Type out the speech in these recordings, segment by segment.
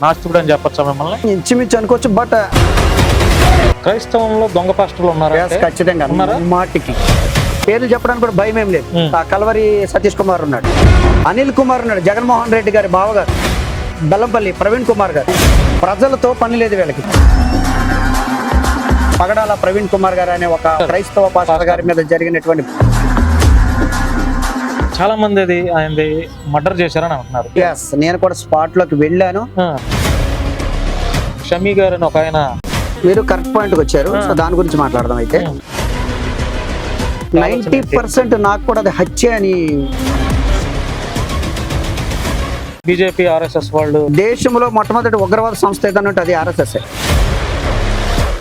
నాస్తికుడు అని చెప్పొచ్చా మిమ్మల్ని? ఇంచుమించు అనుకోవచ్చు. బట్ క్రైస్తవంలో దొంగ పాస్టర్లు ఉన్నారా? ఖచ్చితంగా మాటికి పేర్లు చెప్పడానికి కూడా భయం ఏం లేదు. ఆ కలవరి సతీష్ కుమార్ ఉన్నాడు, అనిల్ కుమార్ ఉన్నాడు, జగన్మోహన్ రెడ్డి గారి బావగారు, బెల్లంపల్లి ప్రవీణ్ కుమార్ గారు. ప్రజలతో పని లేదు వీళ్ళకి. పగడాల ప్రవీణ్ కుమార్ గారు అనే ఒక క్రైస్తవ పాస్టర్ గారి మీద జరిగినటువంటి చాలా మంది అది ఆయనది మర్డర్ చేశారని అంటున్నారు. నేను కూడా స్పాట్ లోకి వెళ్ళాను. షమీ గారు అని ఒక ఆయన. మీరు కరెక్ట్ పాయింట్ కి వచ్చారు. సో దాని గురించి మాట్లాడదాం. అయితే 90% నాకు కూడా అది హత్య అని. బీజేపీ ఆర్ఎస్ఎస్ వాళ్ళు దేశంలో మొట్టమొదటి ఉగ్రవాద సంస్థ ఏదన్నట్టు అది ఆర్ఎస్ఎస్.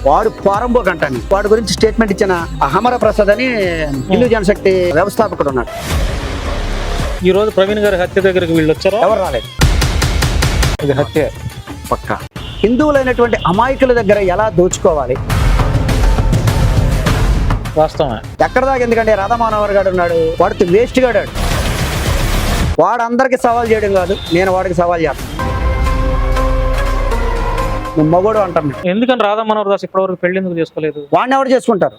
వాడు పారంబోక్ అంటాను. వాడి గురించి స్టేట్మెంట్ ఇచ్చిన అహమర ప్రసాద్ అని హిందూ జనశక్తి వ్యవస్థాపకుడు ఉన్నాడు. ఈ రోజు ప్రవీణ్ గారి హత్య దగ్గరికి వీళ్ళు వచ్చారా? ఎవరు రాలేదు. ఇది హత్య పక్కా. హిందువులైనటువంటి అమాయకుల దగ్గర ఎలా దోచుకోవాలి వాస్తవమే. ఎక్కడ దాకా? ఎందుకంటే రాధామానవర్ గారు ఉన్నాడు, వాడితో వేస్ట్ గాడు. వాడు అందరికి సవాల్ చేయడం కాదు, నేను వాడికి సవాల్ చేస్తాను. నువ్వు మగోడు అంటాను. ఎందుకని రాధా మనోహర్ దాస్ ఇప్పటివరకు పెళ్లి ఎందుకు చేసుకోలేదు? వాడిని ఎవరు చేసుకుంటారు?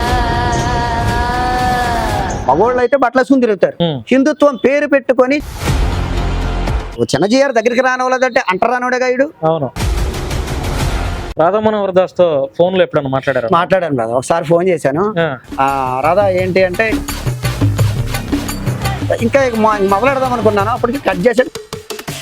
మగోళ్ళు అయితే బట్టలేసుకుని తిరుగుతారు. హిందుత్వం పేరు పెట్టుకొని చిన్నజీఆర్ దగ్గరికి రానివ్వలేదంటే అంటరానోడే గాయుడు. అవును. రాధా మనోహర్ దాస్ తో ఫోన్ లో ఎప్పుడన్నా మాట్లాడాను రాధా. ఒకసారి ఫోన్ చేశాను. రాధా ఏంటి అంటే ఇంకా మొదలెడదాం అనుకున్నాను. అప్పటికి కట్ చేశాడు.